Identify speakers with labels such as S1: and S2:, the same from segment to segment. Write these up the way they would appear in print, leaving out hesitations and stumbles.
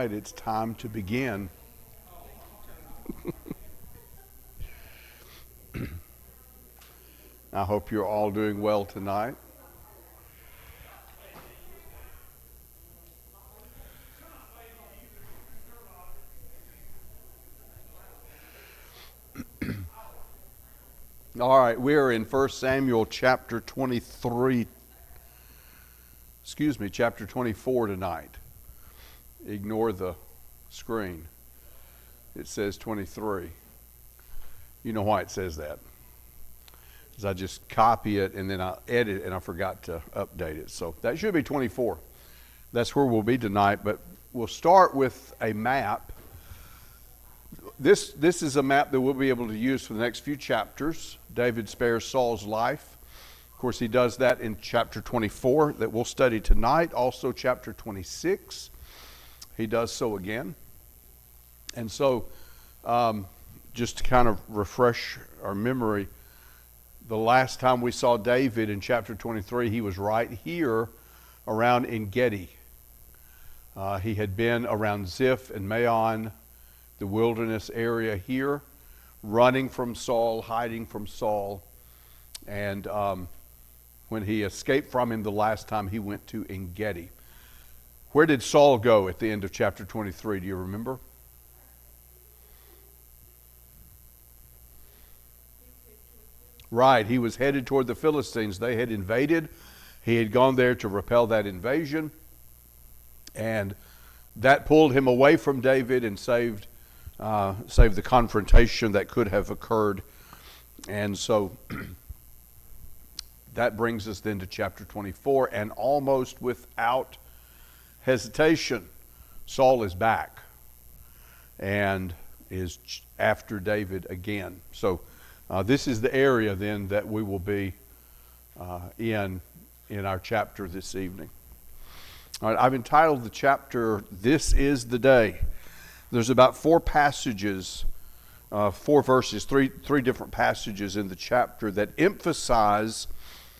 S1: right, it's time to begin. I hope you're all doing well tonight. All right, we are in 1 Samuel chapter 23, chapter 24 tonight. Ignore the screen. It says 23. You know why it says that? Because I just copy it and then I edit it and I forgot to update it. So that should be 24. That's where we'll be tonight, but we'll start with a map. This is a map that we'll be able to use for the next few chapters. David spares Saul's life. Of course, he does that in chapter 24 that we'll study tonight. Also, chapter 26, he does so again. And so, just to kind of refresh our memory, the last time we saw David in chapter 23, he was right here around En-Gedi. He had been around Ziph and Maon, the wilderness area here, running from Saul, hiding from Saul. And when he escaped from him the last time, he went to En-Gedi. Where did Saul go at the end of chapter 23? Do you remember? Right, he was headed toward the Philistines. They had invaded. He had gone there to repel that invasion. And that pulled him away from David and saved the confrontation that could have occurred. And so that brings us then to chapter 24. And almost without hesitation, Saul is back and is after David again. So this is the area then that we will be in our chapter this evening. All right, I've entitled the chapter, This is the Day. There's about four passages, four verses, three different passages in the chapter that emphasize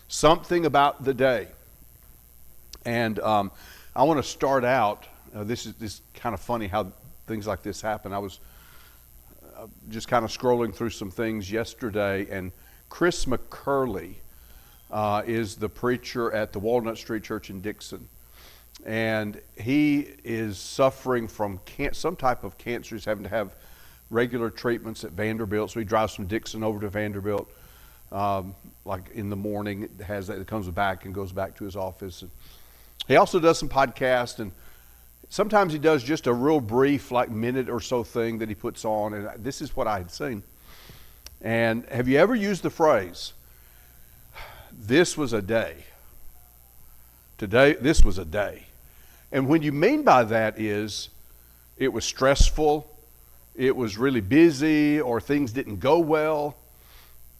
S1: something about the day. And I want to start out, this is kind of funny how things like this happen. I was just kind of scrolling through some things yesterday, and Chris McCurley is the preacher at the Walnut Street Church in Dixon. And he is suffering from some type of cancer. He's having to have regular treatments at Vanderbilt. So he drives from Dixon over to Vanderbilt, like in the morning. It comes back and goes back to his office. And he also does some podcasts, and sometimes he does just a real brief, like minute or so thing that he puts on. And this is what I had seen. And have you ever used the phrase, "This was a day"? Today, this was a day. And what you mean by that is it was stressful, it was really busy, or things didn't go well.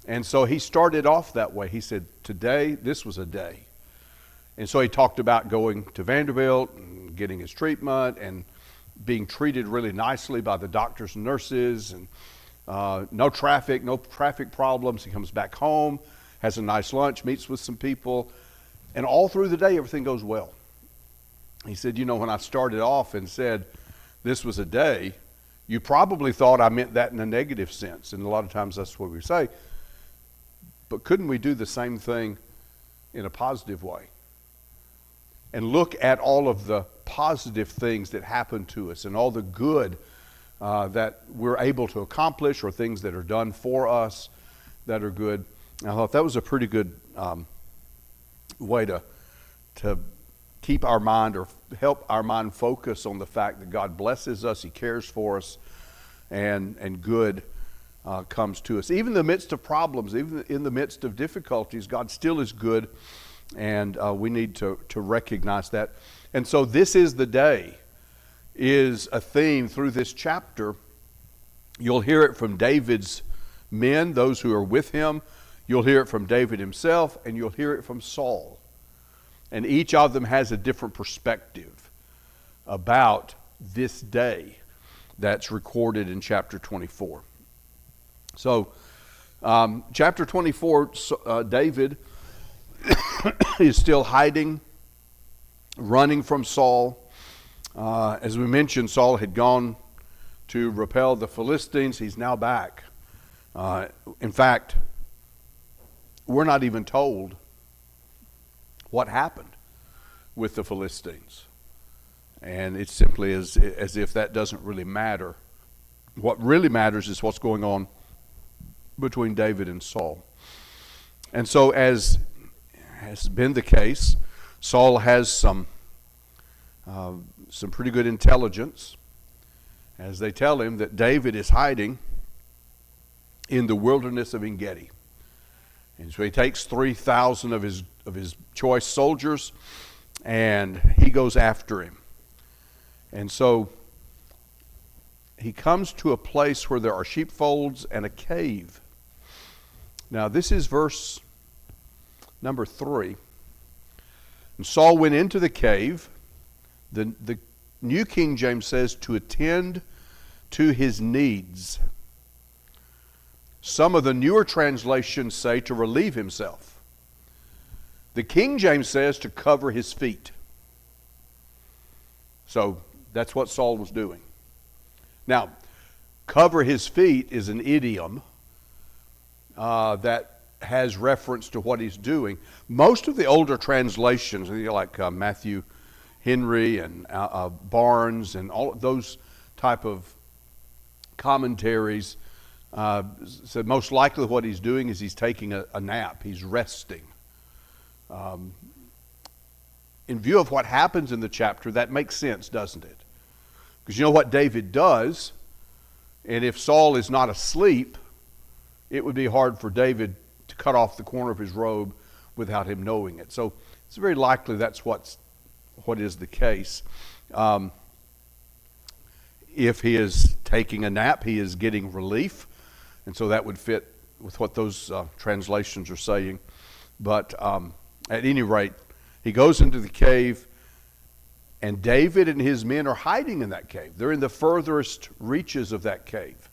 S1: And so he started off that way. He said, today, this was a day. And so he talked about going to Vanderbilt and getting his treatment and being treated really nicely by the doctors and nurses, and no traffic problems. He comes back home, has a nice lunch, meets with some people. And all through the day, everything goes well. He said, when I started off and said this was a day, you probably thought I meant that in a negative sense. And a lot of times that's what we say. But couldn't we do the same thing in a positive way? And look at all of the positive things that happen to us and all the good that we're able to accomplish, or things that are done for us that are good. And I thought that was a pretty good way to keep our mind, or help our mind focus on the fact that God blesses us, He cares for us, and good comes to us. Even in the midst of problems, even in the midst of difficulties, God still is good, and we need to recognize that. And so this is the day is a theme through this chapter. You'll hear it from David's men, those who are with him. You'll hear it from David himself, and you'll hear it from Saul. And each of them has a different perspective about this day that's recorded in chapter 24. So, chapter 24, David is still hiding, running from Saul. As we mentioned, Saul had gone to repel the Philistines. He's now back. In fact, we're not even told what happened with the Philistines. And it's simply as if that doesn't really matter. What really matters is what's going on between David and Saul. And so, as has been the case, Saul has some pretty good intelligence as they tell him that David is hiding in the wilderness of En-Gedi. And so he takes 3,000 of his choice soldiers and he goes after him. And so he comes to a place where there are sheepfolds and a cave. Now this is verse number 3. And Saul went into the cave. The New King James says to attend to his needs. Some of the newer translations say to relieve himself. The King James says to cover his feet. So that's what Saul was doing. Now, cover his feet is an idiom that has reference to what he's doing. Most of the older translations, like Matthew Henry and Barnes and all those type of commentaries, said most likely what he's doing is he's taking a nap. He's resting. In view of what happens in the chapter, that makes sense, doesn't it? Because you know what David does, and if Saul is not asleep, it would be hard for David to cut off the corner of his robe without him knowing it. So it's very likely that's what is the case. If he is taking a nap, he is getting relief, and so that would fit with what those translations are saying. But at any rate, he goes into the cave, and David and his men are hiding in that cave. They're in the furthest reaches of that cave.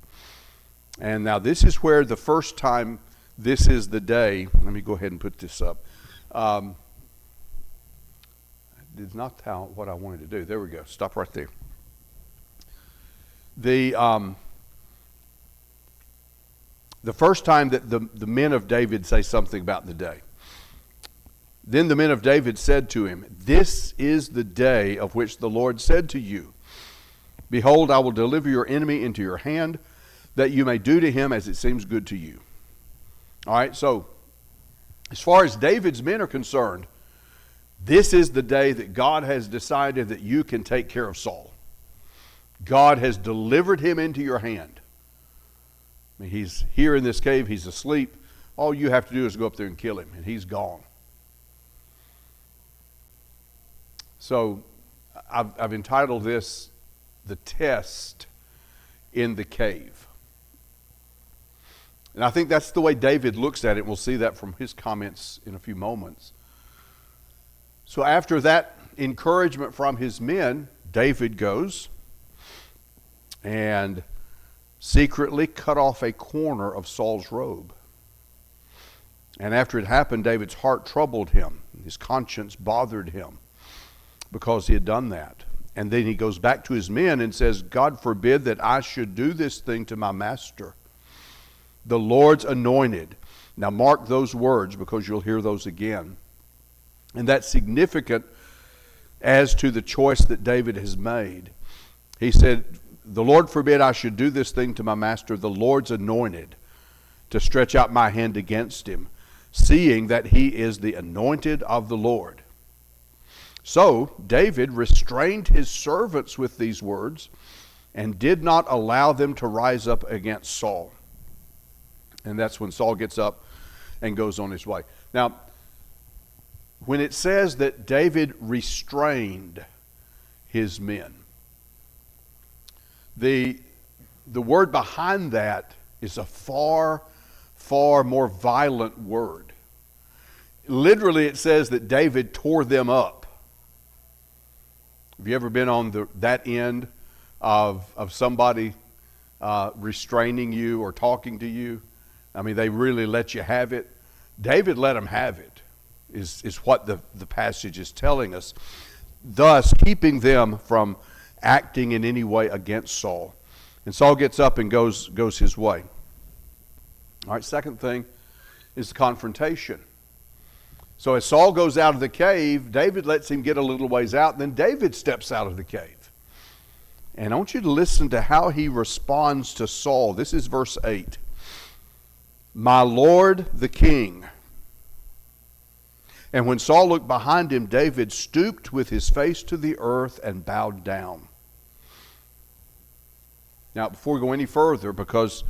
S1: And now this is where the first time, this is the day. Let me go ahead and put this up. It's not what I wanted to do. There we go. Stop right there. The first time that the men of David say something about the day. Then the men of David said to him, "This is the day of which the Lord said to you, Behold, I will deliver your enemy into your hand, that you may do to him as it seems good to you." All right, so as far as David's men are concerned, this is the day that God has decided that you can take care of Saul. God has delivered him into your hand. I mean, he's here in this cave, he's asleep. All you have to do is go up there and kill him, and he's gone. So I've entitled this, "The Test in the Cave." And I think that's the way David looks at it. We'll see that from his comments in a few moments. So after that encouragement from his men, David goes and secretly cut off a corner of Saul's robe. And after it happened, David's heart troubled him. His conscience bothered him because he had done that. And then he goes back to his men and says, "God forbid that I should do this thing to my master, the Lord's anointed." Now mark those words because you'll hear those again. And that's significant as to the choice that David has made. He said, "The Lord forbid I should do this thing to my master, the Lord's anointed, to stretch out my hand against him, seeing that he is the anointed of the Lord." So David restrained his servants with these words and did not allow them to rise up against Saul. And that's when Saul gets up and goes on his way. Now, when it says that David restrained his men, the word behind that is a far, far more violent word. Literally, it says that David tore them up. Have you ever been on that end of somebody restraining you or talking to you? I mean, they really let you have it. David let them have it, is what the passage is telling us. Thus, keeping them from acting in any way against Saul. And Saul gets up and goes his way. All right, second thing is the confrontation. So as Saul goes out of the cave, David lets him get a little ways out, and then David steps out of the cave. And I want you to listen to how he responds to Saul. This is verse 8. My Lord the king. And when Saul looked behind him, David stooped with his face to the earth and bowed down. Now, before we go any further, because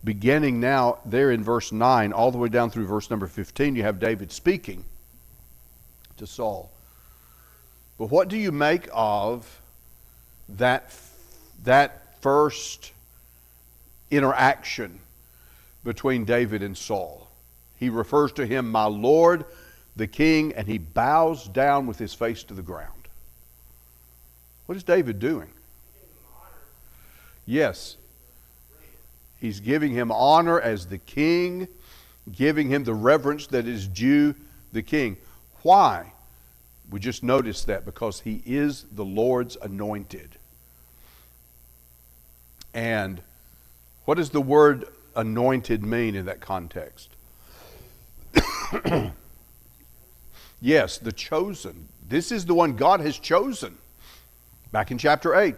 S1: beginning now there in verse 9, all the way down through verse number 15, you have David speaking to Saul. But what do you make of that first interaction between David and Saul? He refers to him, my Lord, the king, and he bows down with his face to the ground. What is David doing? Yes. He's giving him honor as the king, giving him the reverence that is due the king. Why? We just noticed that because he is the Lord's anointed. And what does the word anointed mean in that context? Yes, the chosen. This is the one God has chosen. Back in chapter 8,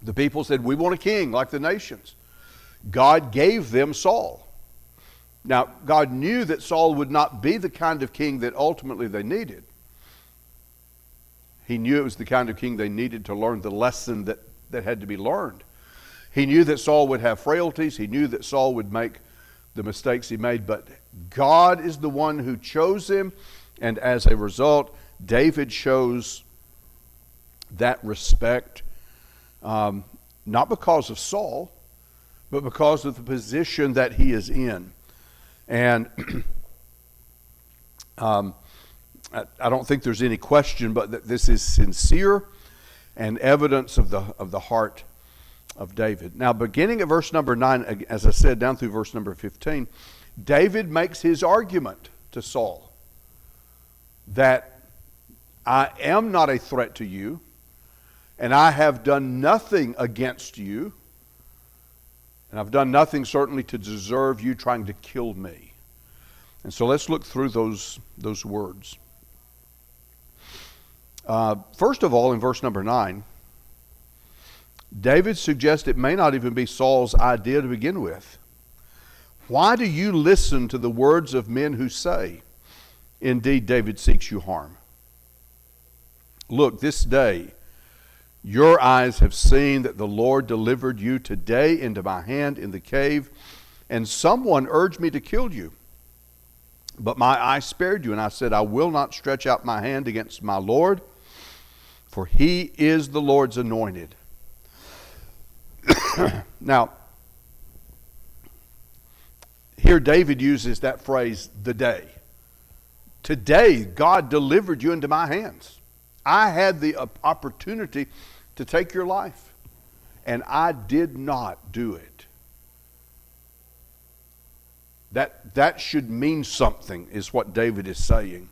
S1: the people said, we want a king like the nations. God gave them Saul. Now, God knew that Saul would not be the kind of king that ultimately they needed. He knew it was the kind of king they needed to learn the lesson that had to be learned. He knew that Saul would have frailties. He knew that Saul would make the mistakes he made. But God is the one who chose him. And as a result, David shows that respect, not because of Saul, but because of the position that he is in. And I don't think there's any question but that this is sincere and evidence of the heart of David. Now, beginning at verse number 9, as I said, down through verse number 15, David makes his argument to Saul that I am not a threat to you, and I have done nothing against you, and I've done nothing certainly to deserve you trying to kill me. And so let's look through those words. First of all, in verse number 9, David suggests it may not even be Saul's idea to begin with. Why do you listen to the words of men who say, indeed, David seeks you harm? Look, this day your eyes have seen that the Lord delivered you today into my hand in the cave, and someone urged me to kill you. But my eye spared you, and I said, I will not stretch out my hand against my Lord, for he is the Lord's anointed. Now, here David uses that phrase, the day. Today, God delivered you into my hands. I had the opportunity to take your life, and I did not do it. That should mean something, is what David is saying.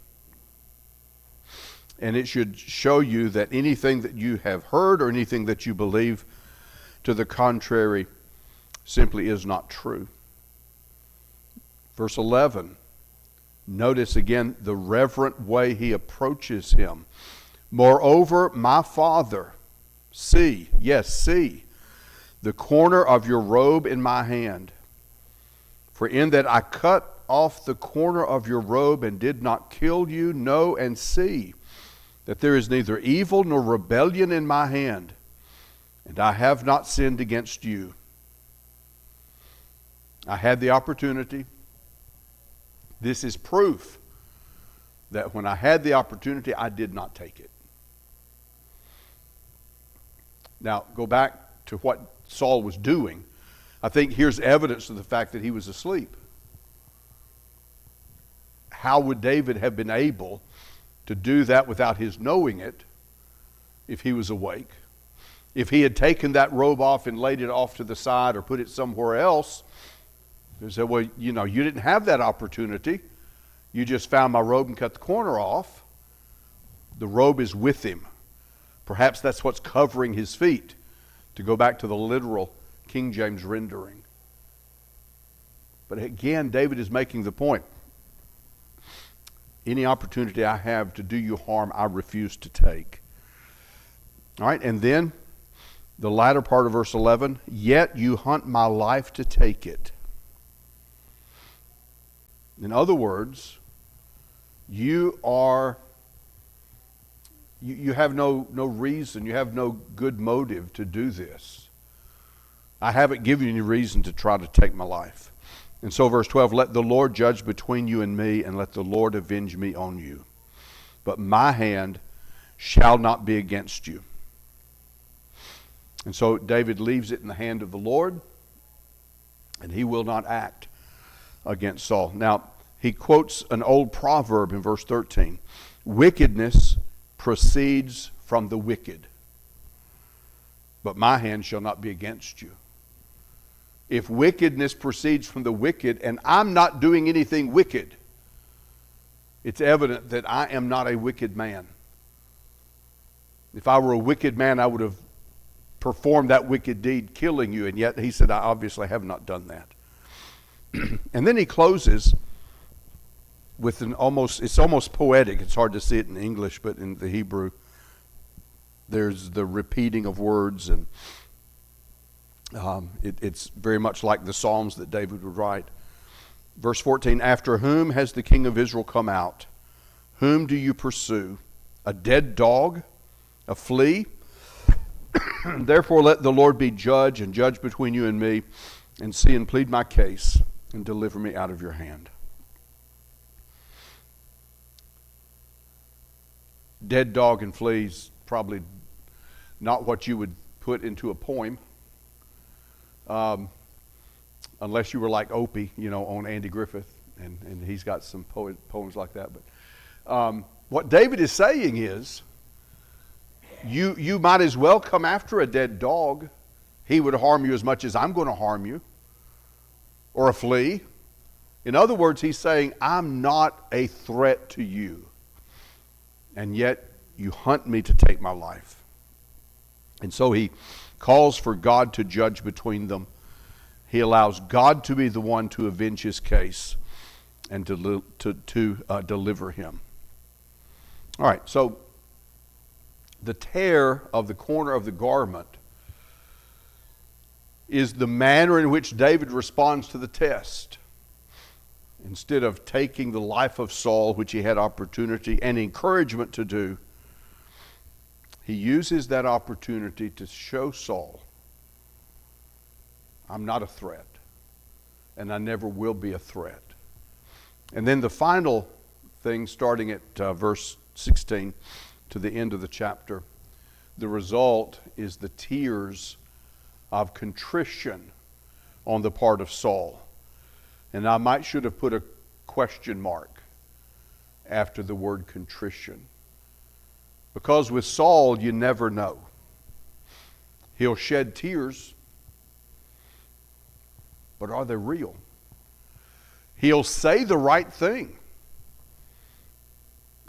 S1: And it should show you that anything that you have heard or anything that you believe to the contrary simply is not true. Verse 11, notice again the reverent way he approaches him. Moreover, my father, see the corner of your robe in my hand. For in that I cut off the corner of your robe and did not kill you, know and see that there is neither evil nor rebellion in my hand, and I have not sinned against you. I had the opportunity. This is proof that when I had the opportunity, I did not take it. Now, go back to what Saul was doing. I think here's evidence of the fact that he was asleep. How would David have been able to do that without his knowing it if he was awake? If he had taken that robe off and laid it off to the side or put it somewhere else, they said, well, you didn't have that opportunity. You just found my robe and cut the corner off. The robe is with him. Perhaps that's what's covering his feet, to go back to the literal King James rendering. But again, David is making the point. Any opportunity I have to do you harm, I refuse to take. All right, and then the latter part of verse 11, yet you hunt my life to take it. In other words, you have no reason, you have no good motive to do this. I haven't given you any reason to try to take my life. And so verse 12, let the Lord judge between you and me, and let the Lord avenge me on you. But my hand shall not be against you. And so David leaves it in the hand of the Lord, and he will not act against Saul. Now, he quotes an old proverb in verse 13. Wickedness proceeds from the wicked, but my hand shall not be against you. If wickedness proceeds from the wicked, and I'm not doing anything wicked, it's evident that I am not a wicked man. If I were a wicked man, I would have performed that wicked deed, killing you, and yet he said, I obviously have not done that. And then he closes with it's almost poetic. It's hard to see it in English, but in the Hebrew, there's the repeating of words, and it's very much like the Psalms that David would write. Verse 14, after whom has the king of Israel come out? Whom do you pursue? A dead dog? A flea? Therefore let the Lord be judge, and judge between you and me, and see and plead my case, and deliver me out of your hand. Dead dog and fleas, probably not what you would put into a poem. Unless you were like Opie, on Andy Griffith, and he's got some poems like that. But what David is saying is, you might as well come after a dead dog. He would harm you as much as I'm going to harm you, or a flea. In other words, he's saying, I'm not a threat to you, and yet you hunt me to take my life. And so he calls for God to judge between them. He allows God to be the one to avenge his case and to deliver him. All right, so the tear of the corner of the garment is the manner in which David responds to the test. Instead of taking the life of Saul, which he had opportunity and encouragement to do, he uses that opportunity to show Saul, I'm not a threat, and I never will be a threat. And then the final thing, starting at verse 16 to the end of the chapter, the result is the tears of contrition on the part of Saul. And I should have put a question mark after the word contrition. Because with Saul, you never know. He'll shed tears, but are they real? He'll say the right thing,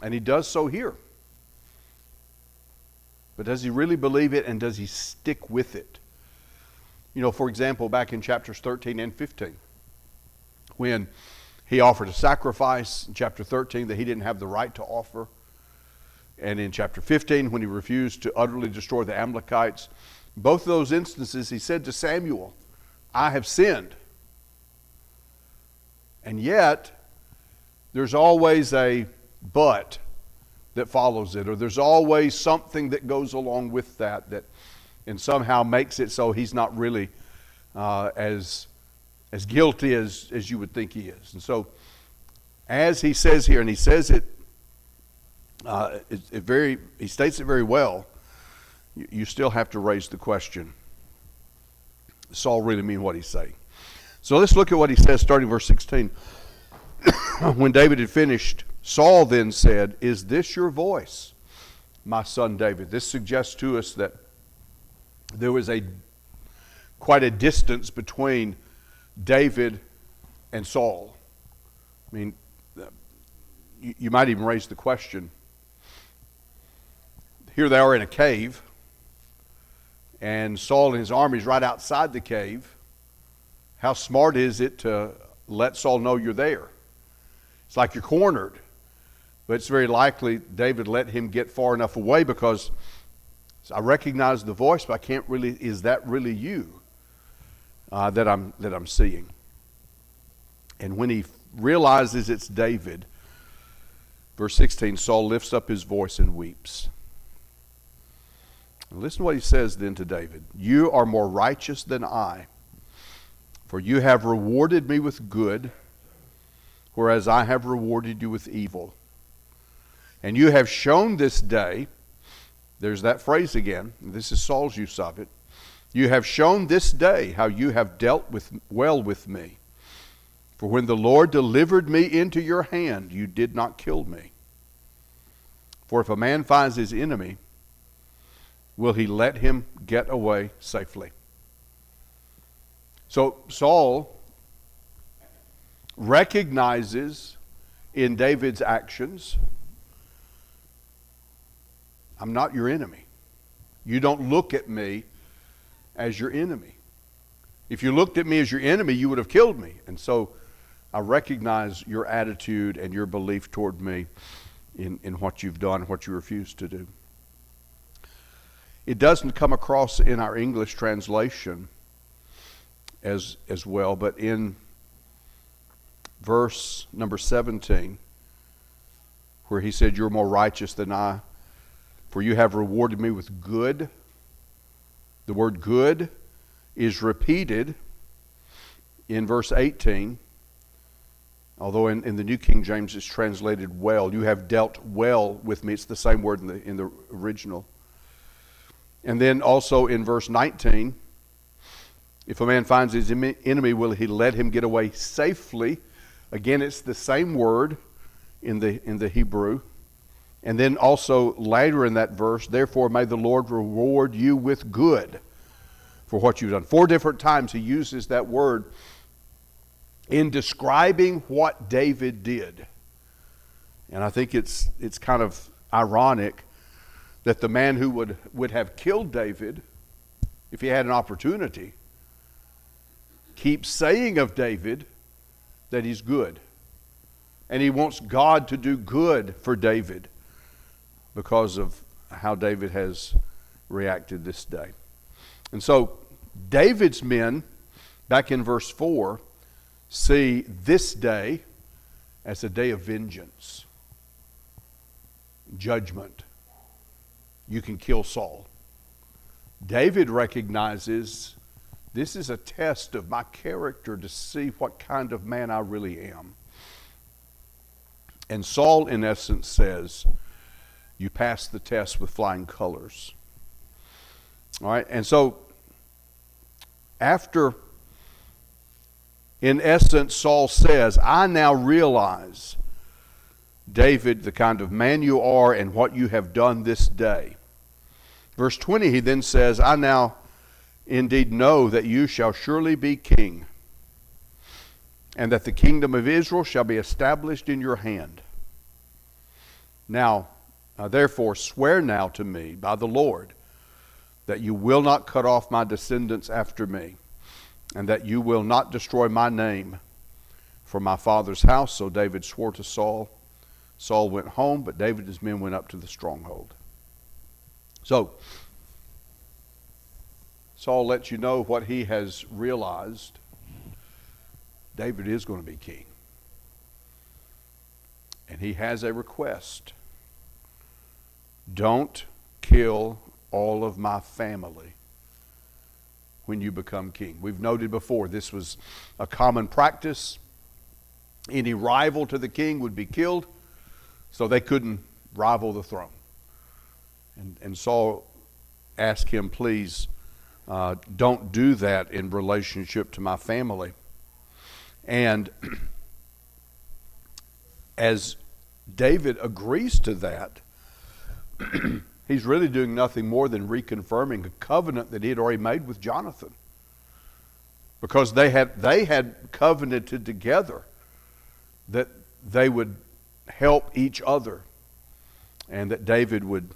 S1: and he does so here. But does he really believe it, and does he stick with it? For example, back in chapters 13 and 15, when he offered a sacrifice in chapter 13 that he didn't have the right to offer, and in chapter 15, when he refused to utterly destroy the Amalekites, both of those instances, he said to Samuel, I have sinned. And yet, there's always a but that follows it, or there's always something that goes along with that and somehow makes it so he's not really as guilty as you would think he is. And so, as he says here, and he says it, he states it very well, you still have to raise the question, does Saul really mean what he's saying? So let's look at what he says starting verse 16. When David had finished, Saul then said, is this your voice, my son David? This suggests to us that there was quite a distance between David and Saul. I mean, you might even raise the question, here they are in a cave, and Saul and his army is right outside the cave. How smart is it to let Saul know you're there? It's like you're cornered. But it's very likely David let him get far enough away because I recognize the voice, but I can't really, is that really you that I'm seeing? And when he realizes it's David, verse 16, Saul lifts up his voice and weeps. And listen to what he says then to David. You are more righteous than I, for you have rewarded me with good, whereas I have rewarded you with evil. And you have shown this day, there's that phrase again, this is Saul's use of it. You have shown this day how you have dealt well with me. For when the Lord delivered me into your hand, you did not kill me. For if a man finds his enemy, will he let him get away safely? So Saul recognizes in David's actions, I'm not your enemy. You don't look at me as your enemy. If you looked at me as your enemy, you would have killed me. And so I recognize your attitude and your belief toward me in what you've done, what you refuse to do. It doesn't come across in our English translation as well, but in verse number 17, where he said, you're more righteous than I, for you have rewarded me with good. The word good is repeated in verse 18, although in the New King James it's translated well. You have dealt well with me. It's the same word in the original. And then also in verse 19, if a man finds his enemy, will he let him get away safely? Again, it's the same word in the Hebrew. And then also later in that verse, therefore may the Lord reward you with good for what you've done. 4 different times he uses that word in describing what David did. And I think it's kind of ironic that the man who would have killed David, if he had an opportunity, keeps saying of David that he's good. And he wants God to do good for David because of how David has reacted this day. And so David's men, back in verse 4, see this day as a day of vengeance, judgment. You can kill Saul. David recognizes this is a test of my character to see what kind of man I really am. And Saul, in essence, says, you passed the test with flying colors. All right, and so after, in essence, Saul says, I now realize, David, the kind of man you are and what you have done this day. Verse 20, he then says, I now indeed know that you shall surely be king, and that the kingdom of Israel shall be established in your hand. Now, therefore, swear now to me by the Lord that you will not cut off my descendants after me, and that you will not destroy my name from my father's house. So David swore to Saul. Saul went home, but David and his men went up to the stronghold. So, Saul lets you know what he has realized. David is going to be king. And he has a request. Don't kill all of my family when you become king. We've noted before this was a common practice. Any rival to the king would be killed, so they couldn't rival the throne. And Saul asked him, please, don't do that in relationship to my family. And as David agrees to that, he's really doing nothing more than reconfirming a covenant that he had already made with Jonathan. Because they had covenanted together that they would help each other, and that David would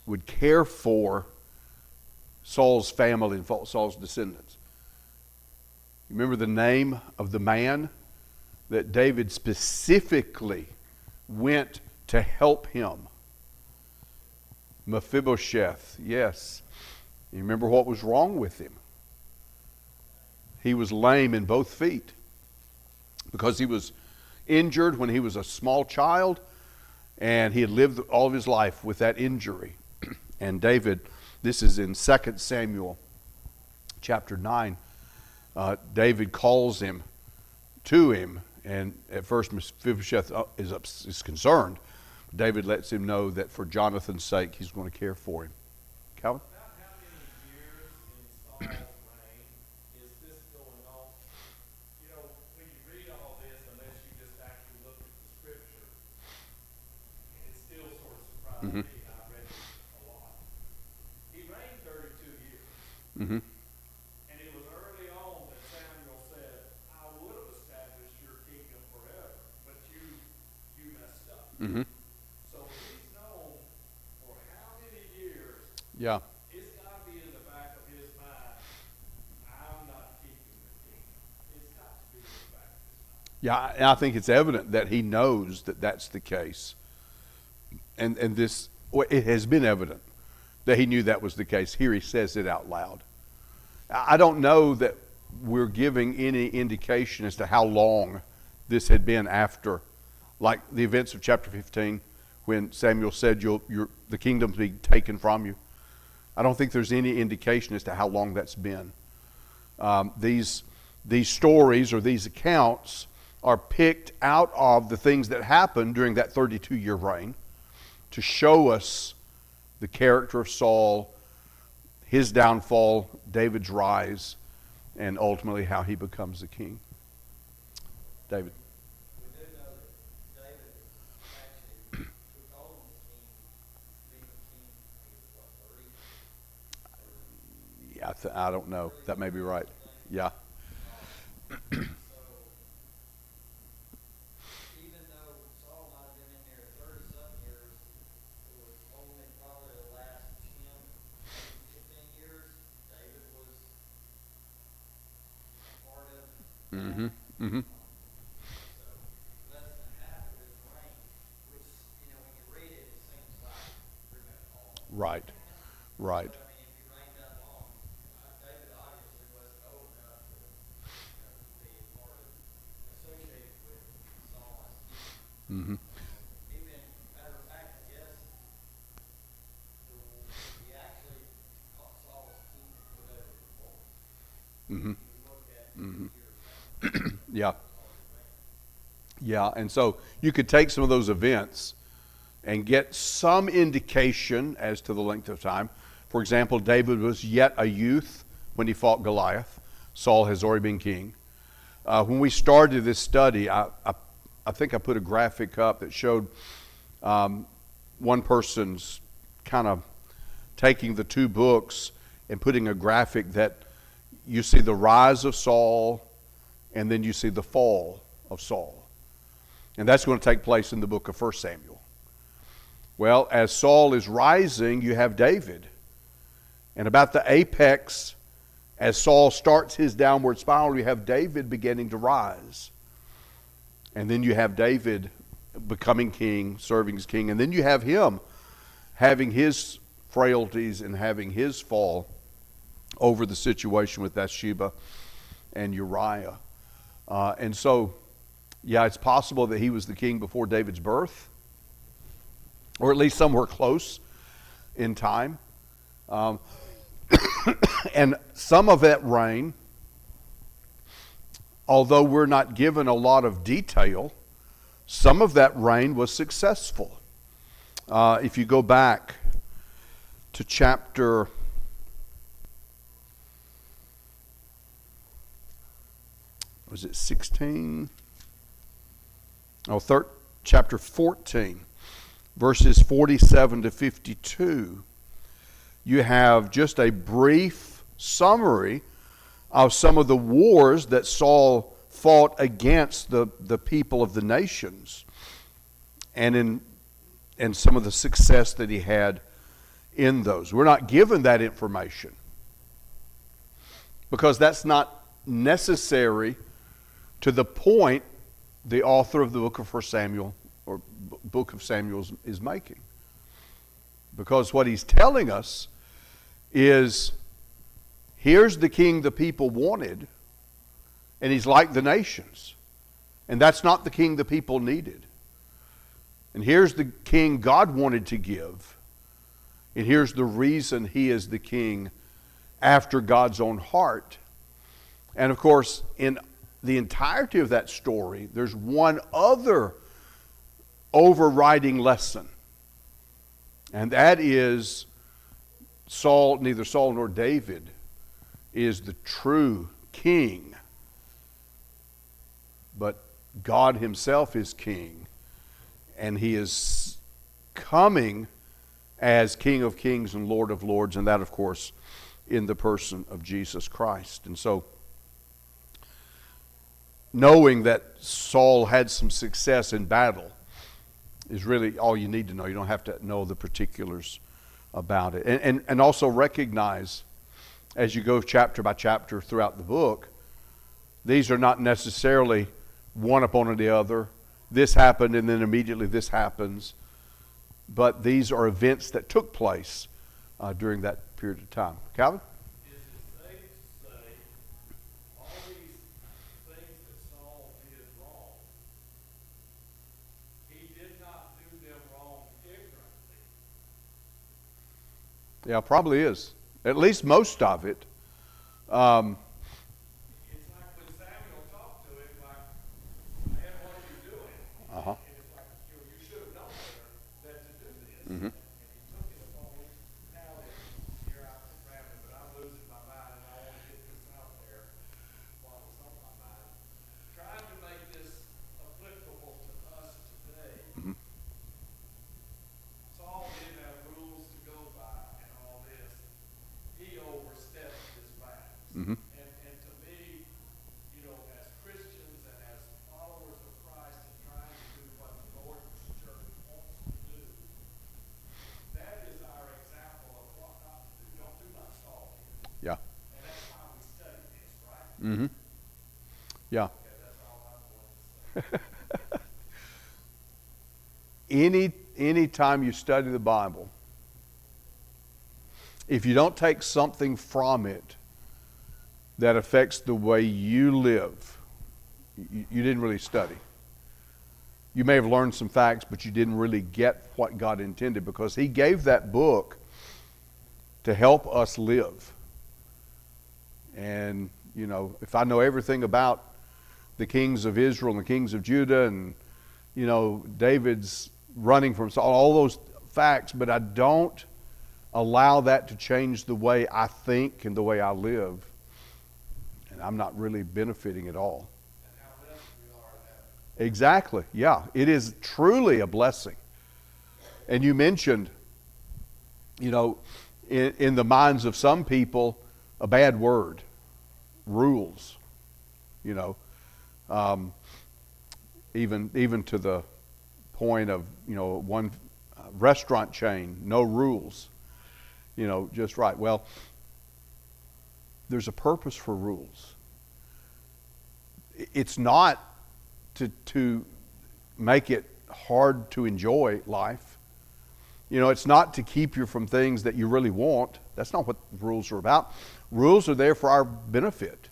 S1: would care for Saul's family and Saul's descendants. Remember the name of the man that David specifically went to help him? Mephibosheth, yes. You remember what was wrong with him? He was lame in both feet because he was injured when he was a small child, and he had lived all of his life with that injury. And David, this is in 2 Samuel chapter 9, David calls him to him, and at first Mephibosheth is concerned. David lets him know that for Jonathan's sake, he's going to care for him. Calvin?
S2: About how many years in Saul's reign is this going on? You know, when you read all this, unless you just actually look at the scripture, it still sort of surprises me. I've read it a lot. He reigned 32 years.
S1: Mm-hmm.
S2: And it was early on that Samuel said, I would have established your kingdom forever, but you messed up.
S1: Mm-hmm.
S2: So he's known for how many years.
S1: Yeah.
S2: It's got to be in the back of his mind, I'm not keeping the kingdom. It's got to be in the back of his mind.
S1: Yeah, and I think it's evident that he knows that that's the case. And this, well, it has been evident that he knew that was the case. Here he says it out loud. I don't know that we're giving any indication as to how long this had been after, like the events of chapter 15, when Samuel said, the kingdom's be taken from you. I don't think there's any indication as to how long that's been. These stories or these accounts are picked out of the things that happened during that 32-year reign to show us the character of Saul, his downfall, David's rise, and ultimately how he becomes the king. David.
S3: We do know that David actually took on being the king. He was, 30?
S1: Yeah, I don't know. That may be right. Yeah.
S3: So, even though Saul might have been in there 30-something years, it was only probably the last 10, 15 years, David was part of
S1: Mm-hmm. Mm-hmm.
S3: So, less than half of his reign, which, you know, when you read it, it seems like pretty much all.
S1: Right. Right.
S3: But, I mean, if he reigned that long, David obviously wasn't old enough to, be part of, associated with Saul as king.
S1: Mm-hmm.
S3: Even, matter of fact, I guess, he actually caught Saul as king for whatever it was.
S1: Mm-hmm.
S3: If you look at
S1: Mm-hmm.
S3: years
S1: Yeah. Yeah, and so you could take some of those events and get some indication as to the length of time. For example, David was yet a youth when he fought Goliath. Saul has already been king. When we started this study, I think I put a graphic up that showed one person's kind of taking the two books and putting a graphic that you see the rise of Saul and then you see the fall of Saul. And that's going to take place in the book of 1 Samuel. Well, as Saul is rising, you have David. And about the apex, as Saul starts his downward spiral, you have David beginning to rise. And then you have David becoming king, serving as king. And then you have him having his frailties and having his fall over the situation with Bathsheba and Uriah. And so, yeah, it's possible that he was the king before David's birth, or at least somewhere close in time. And some of that reign, although we're not given a lot of detail, some of that reign was successful. If you go back to chapter was it 16? Chapter 14, verses 47 to 52. You have just a brief summary of some of the wars that Saul fought against the people of the nations. And and some of the success that he had in those. We're not given that information because that's not necessary to the point the author of the book of 1 Samuel or book of Samuel is making. Because what he's telling us is, here's the king the people wanted, and he's like the nations. And that's not the king the people needed. And here's the king God wanted to give. And here's the reason he is the king after God's own heart. And of course, in the entirety of that story, there's one other overriding lesson. And that is neither Saul nor David is the true king, but God himself is king, and he is coming as King of Kings and Lord of Lords, and that, of course, in the person of Jesus Christ. And so, knowing that Saul had some success in battle is really all you need to know. You don't have to know the particulars about it. And also recognize, as you go chapter by chapter throughout the book, these are not necessarily one upon the other. This happened and then immediately this happens. But these are events that took place during that period of time. Calvin?
S2: Is it safe to say all these things that Saul did wrong, he did not do them wrong ignorantly?
S1: Yeah, probably is. At least most of it.
S2: It's like when Samuel talked to him, like, man, what are you doing?
S1: Uh-huh.
S2: And it's like, you should have known better than to do this.
S1: Mhm.
S2: And he took it upon him. Now that here I'm rambling, but I'm losing my mind, and I want to get this out there while it's on my mind. Trying to make this applicable to us today.
S1: Mhm.
S2: Saul didn't have rules to go by and all this. He overstepped his bounds.
S1: Mhm.
S2: And to me, you know, as Christians and as followers of Christ and trying to do what the Lord's church wants to do, that is our example of what not to do. Don't do like Saul did.
S1: Yeah.
S2: And that's why we study this, right?
S1: Mm-hmm. Yeah.
S2: Okay, that's all I'm going to say.
S1: Any time you study the Bible, if you don't take something from it that affects the way you live, you didn't really study. You may have learned some facts, but you didn't really get what God intended, because he gave that book to help us live. And, you know, if I know everything about the kings of Israel and the kings of Judah and, you know, David's running from Saul, all those facts, but I don't allow that to change the way I think and the way I live, and I'm not really benefiting at all.
S2: And how blessed we are in that.
S1: Exactly. Yeah. It is truly a blessing. And you mentioned, you know, in the minds of some people, a bad word, rules, you know, even to the point of, you know, one restaurant chain, no rules, you know, just right. Well, there's a purpose for rules. It's not to make it hard to enjoy life. You know, it's not to keep you from things that you really want. That's not what rules are about. Rules are there for our benefit.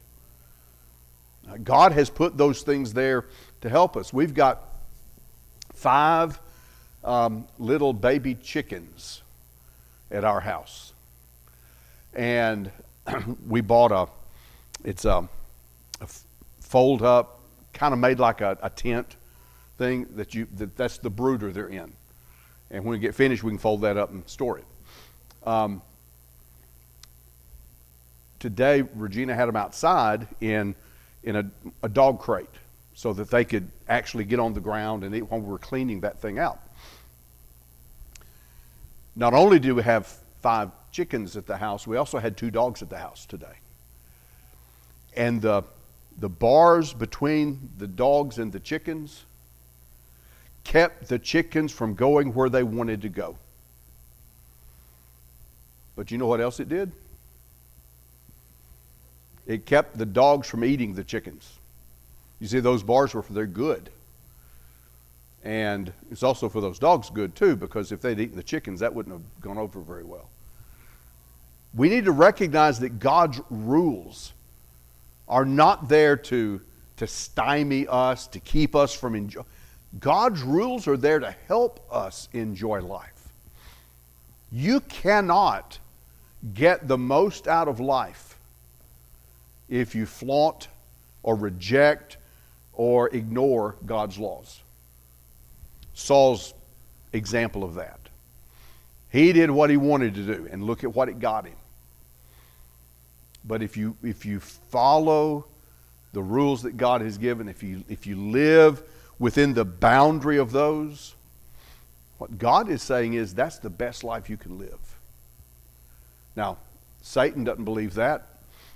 S1: God has put those things there to help us. We've got 5 little baby chickens at our house. And we bought it's a fold up, kind of made like a tent thing that's the brooder they're in. And when we get finished, we can fold that up and store it. Today, Regina had them outside in a dog crate so that they could actually get on the ground and eat when we were cleaning that thing out. Not only do we have 5 chickens at the house, we also had 2 dogs at the house today. And the bars between the dogs and the chickens kept the chickens from going where they wanted to go. But you know what else it did? It kept the dogs from eating the chickens. You see, those bars were for their good. And it's also for those dogs good too, because if they'd eaten the chickens, that wouldn't have gone over very well. We need to recognize that God's rules are not there to stymie us, to keep us from enjoying. God's rules are there to help us enjoy life. You cannot get the most out of life if you flaunt or reject or ignore God's laws. Saul's example of that. He did what he wanted to do, and look at what it got him. But if you follow the rules that God has given, if you live within the boundary of those, what God is saying is that's the best life you can live. Now, Satan doesn't believe that,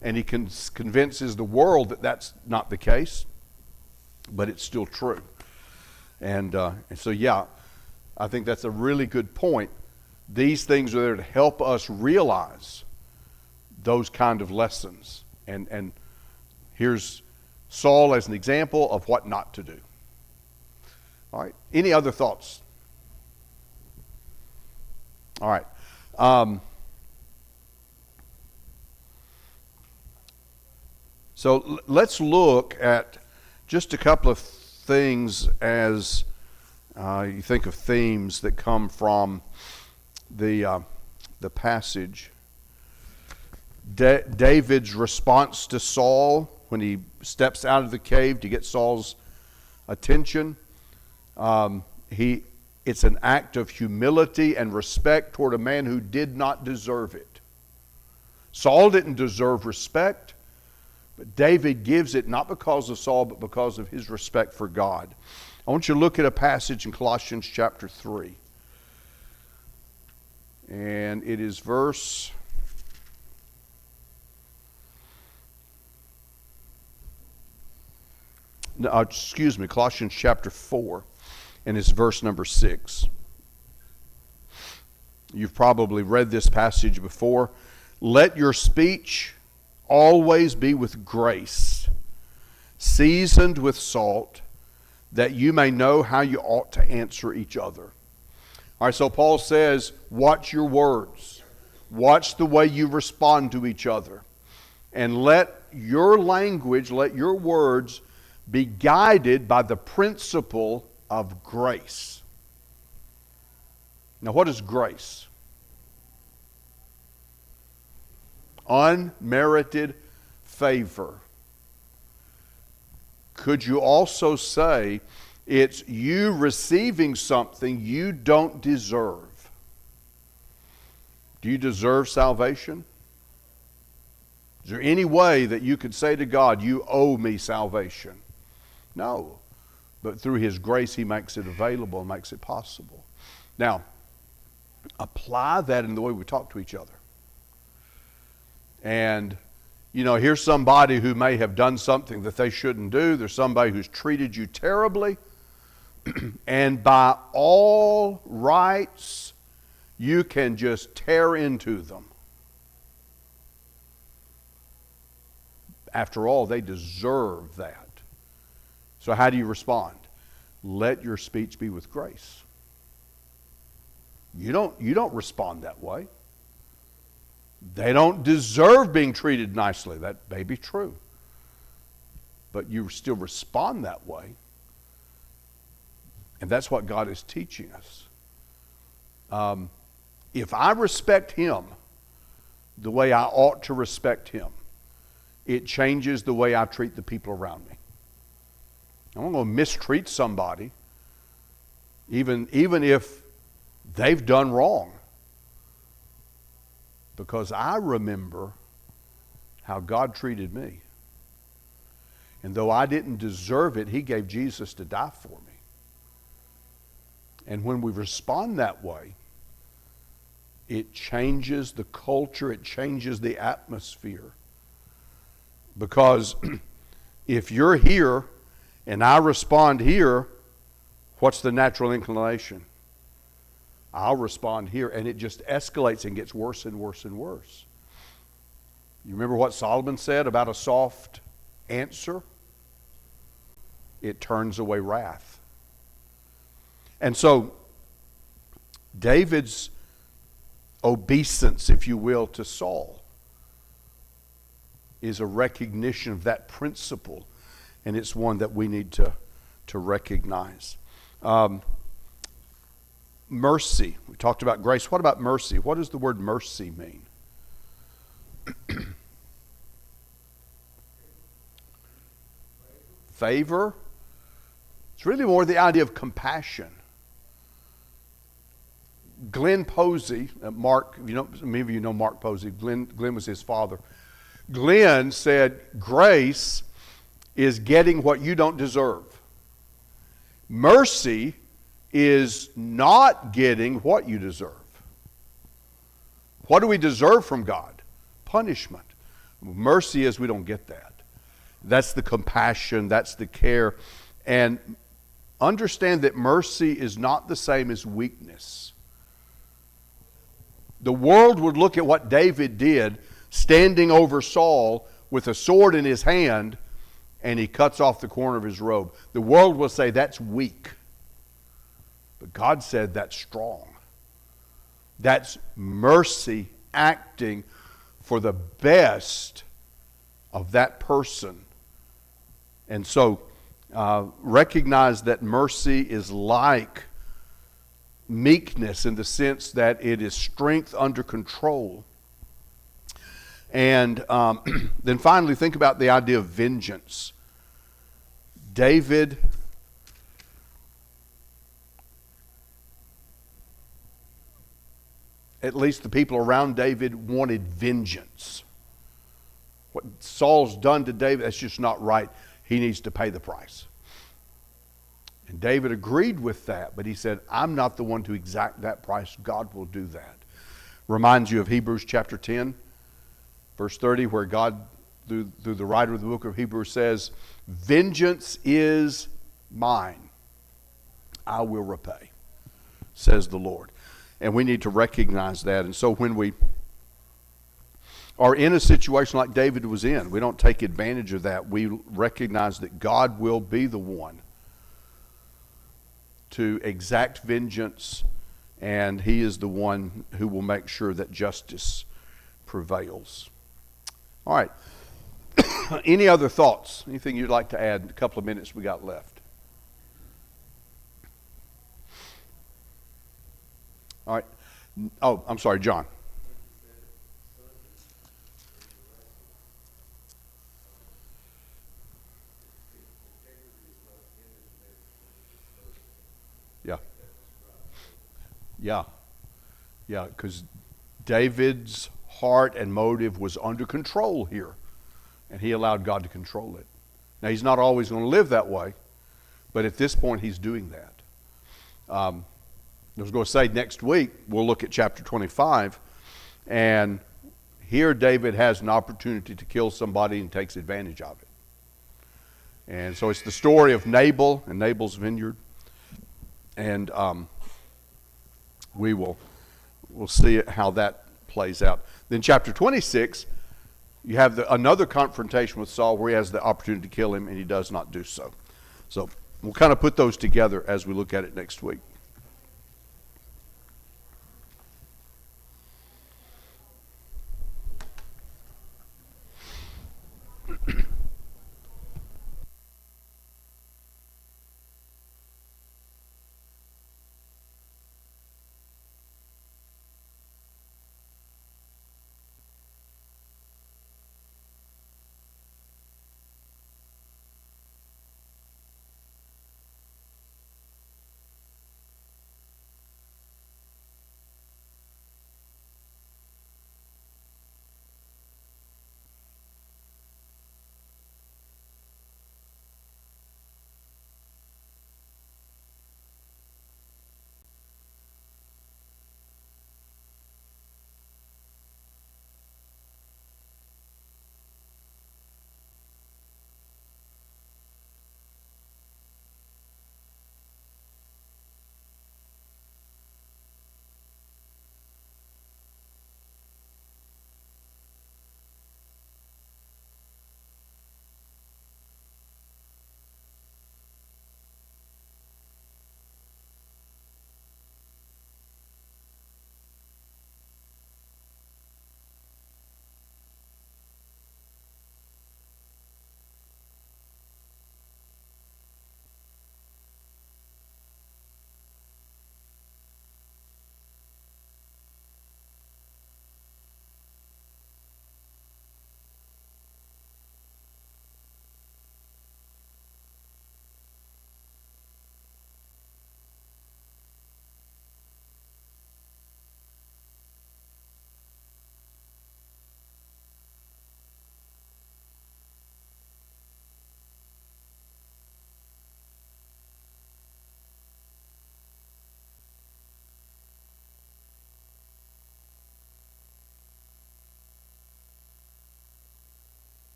S1: and he convinces the world that that's not the case, but it's still true. And so, yeah, I think that's a really good point. These things are there to help us realize those kind of lessons. And here's Saul as an example of what not to do. All right. Any other thoughts? All right. So let's look at just a couple of things as you think of themes that come from the passage. David's response to Saul when he steps out of the cave to get Saul's attention. It's an act of humility and respect toward a man who did not deserve it. Saul didn't deserve respect, but David gives it not because of Saul, but because of his respect for God. I want you to look at a passage in Colossians chapter 3. And it is Colossians chapter 4, and it's verse number 6. You've probably read this passage before. Let your speech always be with grace, seasoned with salt, that you may know how you ought to answer each other. All right, so Paul says, watch your words. Watch the way you respond to each other. And let your language, let your words be guided by the principle of grace. Now, what is grace? Unmerited favor. Could you also say it's you receiving something you don't deserve? Do you deserve salvation? Is there any way that you could say to God, you owe me salvation? No. But through His grace, He makes it available and makes it possible. Now, apply that in the way we talk to each other. And, you know, here's somebody who may have done something that they shouldn't do. There's somebody who's treated you terribly. And by all rights, you can just tear into them. After all, they deserve that. So how do you respond? Let your speech be with grace. You don't respond that way. They don't deserve being treated nicely. That may be true. But you still respond that way. And that's what God is teaching us. If I respect Him the way I ought to respect Him, it changes the way I treat the people around me. I'm not going to mistreat somebody, even if they've done wrong. Because I remember how God treated me. And though I didn't deserve it, He gave Jesus to die for me. And when we respond that way, it changes the culture, it changes the atmosphere. Because if you're here and I respond here, What's the natural inclination? I'll respond here, and it just escalates and gets worse and worse and worse. You remember what Solomon said about a soft answer? It turns away wrath. And so, David's obeisance, if you will, to Saul is a recognition of that principle, and it's one that we need to recognize. Mercy. We talked about grace. What about mercy? What does the word mercy mean? Favor. It's really more the idea of compassion. Glenn Posey, Mark, many of you know Mark Posey. Glenn was his father. Glenn said, grace is getting what you don't deserve. Mercy is not getting what you deserve. What do we deserve from God? Punishment. Mercy is we don't get that. That's the compassion, that's the care. And understand that mercy is not the same as weakness. The world would look at what David did, standing over Saul with a sword in his hand, and he cuts off the corner of his robe. The world will say that's weak. But God said that's strong. That's mercy acting for the best of that person. And so recognize that mercy is like meekness in the sense that it is strength under control. And then finally, think about the idea of vengeance. David at least the people around David wanted vengeance. What Saul's done to David, that's just not right. He needs to pay the price. And David agreed with that, but he said, I'm not the one to exact that price. God will do that. Reminds you of Hebrews chapter 10, verse 30, where God, through the writer of the book of Hebrews, says, vengeance is mine. I will repay, says the Lord. And we need to recognize that. And so when we are in a situation like David was in, we don't take advantage of that. We recognize that God will be the one to exact vengeance, and he is the one who will make sure that justice prevails. All right. Any other thoughts? Anything you'd like to add in a couple of minutes we got left? All right. Oh, I'm sorry, John. Yeah, because David's heart and motive was under control here, and he allowed God to control it. Now, he's not always going to live that way, but at this point, he's doing that. I was going to say next week, we'll look at chapter 25, and here David has an opportunity to kill somebody and takes advantage of it. And so it's the story of Nabal and Nabal's vineyard, and we'll see how that plays out. Then chapter 26, you have another confrontation with Saul where he has the opportunity to kill him, and he does not do so. So we'll kind of put those together as we look at it next week.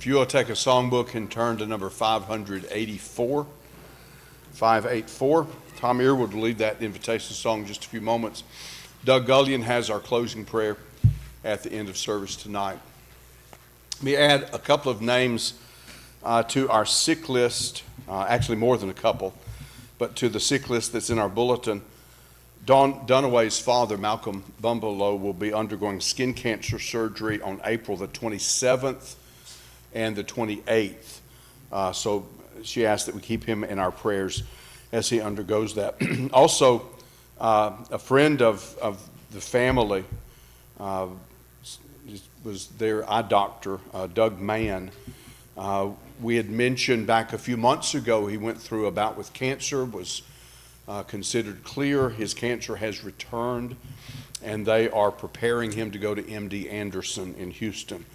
S1: If you will take a songbook and turn to number 584, 584. Tom Earwood will lead that invitation song in just a few moments. Doug Gullion has our closing prayer at the end of service tonight. Let me add a couple of names to our sick list, actually more than a couple, but to the sick list that's in our bulletin. Don Dunaway's father, Malcolm Bumbelow, will be undergoing skin cancer surgery on April the 27th and the 28th. So she asked that we keep him in our prayers as he undergoes that. Also, a friend of the family was their eye doctor, Doug Mann. We had mentioned back a few months ago he went through a bout with cancer, was considered clear. His cancer has returned, and they are preparing him to go to MD Anderson in Houston.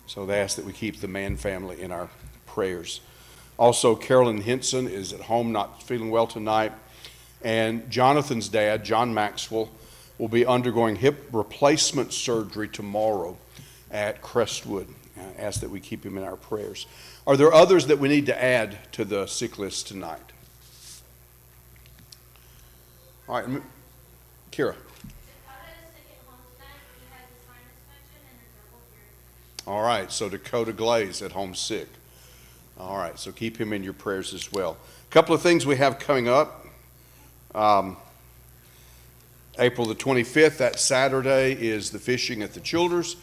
S1: So they ask that we keep the Mann family in our prayers. Also, Carolyn Henson is at home not feeling well tonight. And Jonathan's dad, John Maxwell, will be undergoing hip replacement surgery tomorrow at Crestwood. I ask that we keep him in our prayers. Are there others that we need to add to the sick list tonight? All right, Kira. All right, so Dakota Glaze at home sick. All right, so keep him in your prayers as well. A couple of things we have coming up. April the 25th, that Saturday, is the fishing at the Childers.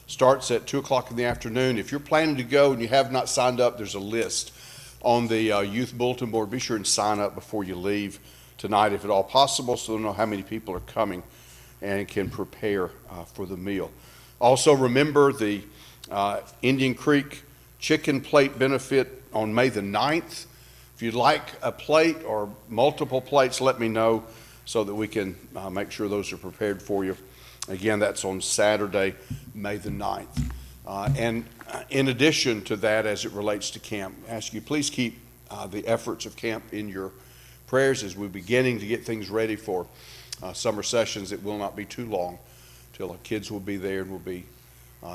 S1: Starts at 2 o'clock in the afternoon. If you're planning to go and you have not signed up, there's a list on the youth bulletin board. Be sure and sign up before you leave tonight, if at all possible, so they'll know how many people are coming and can prepare for the meal. Also, remember the Indian Creek Chicken Plate Benefit on May the 9th. If you'd like a plate or multiple plates, let me know so that we can make sure those are prepared for you. Again, that's on Saturday, May the 9th. And in addition to that, as it relates to camp, I ask you please keep the efforts of camp in your prayers as we're beginning to get things ready for summer sessions. It will not be too long till our kids will be there and will be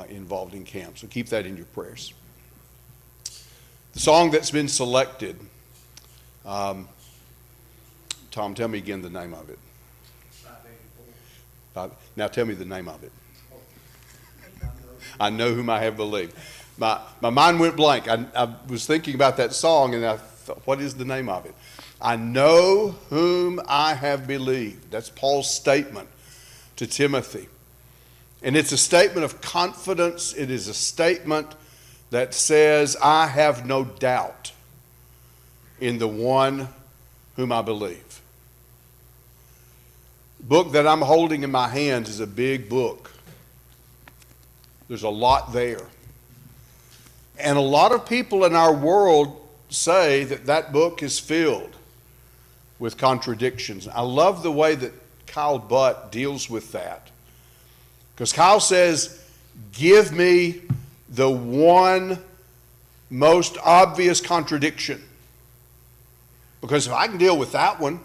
S1: involved in camp. So keep that in your prayers. The song that's been selected, Tom, tell me again the name of it. Now tell me the name of it. I know whom I have believed. My mind went blank. I was thinking about that song and I thought, what is the name of it? I know whom I have believed. That's Paul's statement to Timothy. And it's a statement of confidence. It is a statement that says, I have no doubt in the one whom I believe. The book that I'm holding in my hands is a big book. There's a lot there. And a lot of people in our world say that that book is filled with contradictions. I love the way that Kyle Butt deals with that. Because Kyle says, give me the one most obvious contradiction. Because if I can deal with that one,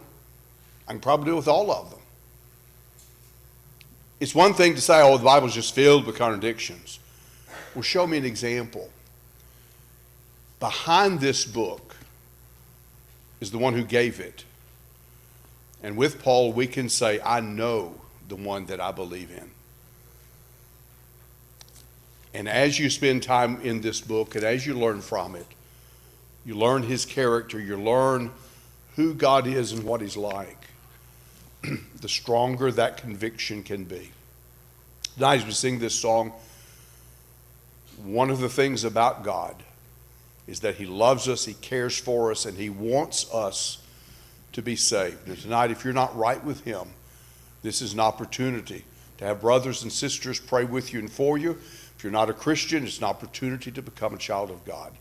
S1: I can probably deal with all of them. It's one thing to say, oh, the Bible's just filled with contradictions. Well, show me an example. Behind this book is the one who gave it. And with Paul, we can say, I know the one that I believe in. And as you spend time in this book and as you learn from it, you learn his character, you learn who God is and what he's like, the stronger that conviction can be. Tonight, as we sing this song, one of the things about God is that he loves us, he cares for us, and he wants us to be saved. And tonight, if you're not right with him, this is an opportunity to have brothers and sisters pray with you and for you. If you're not a Christian, it's an opportunity to become a child of God.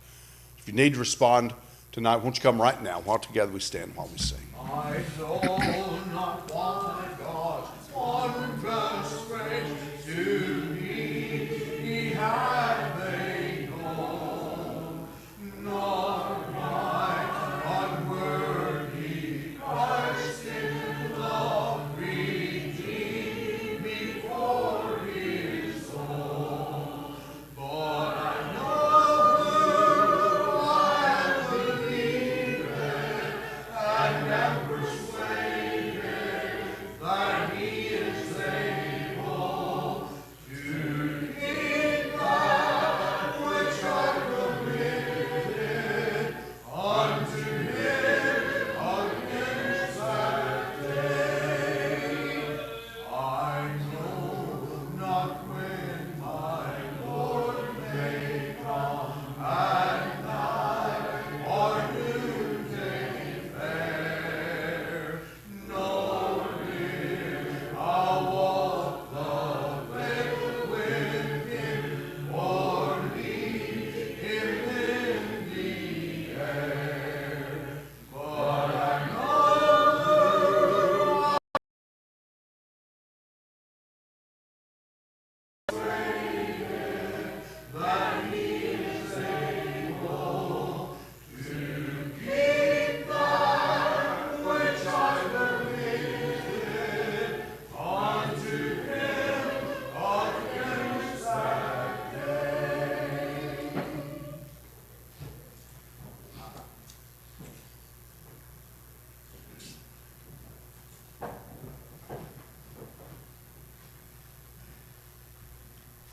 S1: If you need to respond tonight, won't you come right now while together we stand while we sing.
S4: I know not why God's wondrous grace to me he hath made known, nor my unworthy Christ in love redeemed me for his own. But I know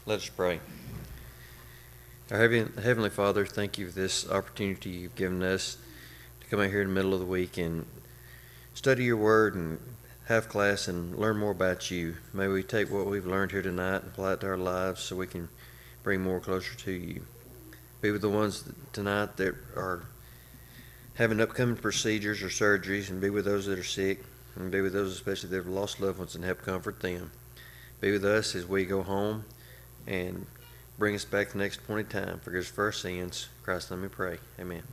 S5: Let us pray. Our Heavenly Father, thank you for this opportunity you've given us to come out here in the middle of the week and study your word and have class and learn more about you. May we take what we've learned here tonight and apply it to our lives so we can bring more closer to you. Be with the ones tonight that are having upcoming procedures or surgeries, and be with those that are sick, and be with those especially that have lost loved ones, and help comfort them. Be with us as we go home, and bring us back the next appointed time. Forgive us for our sins. In Christ's name we pray. Amen.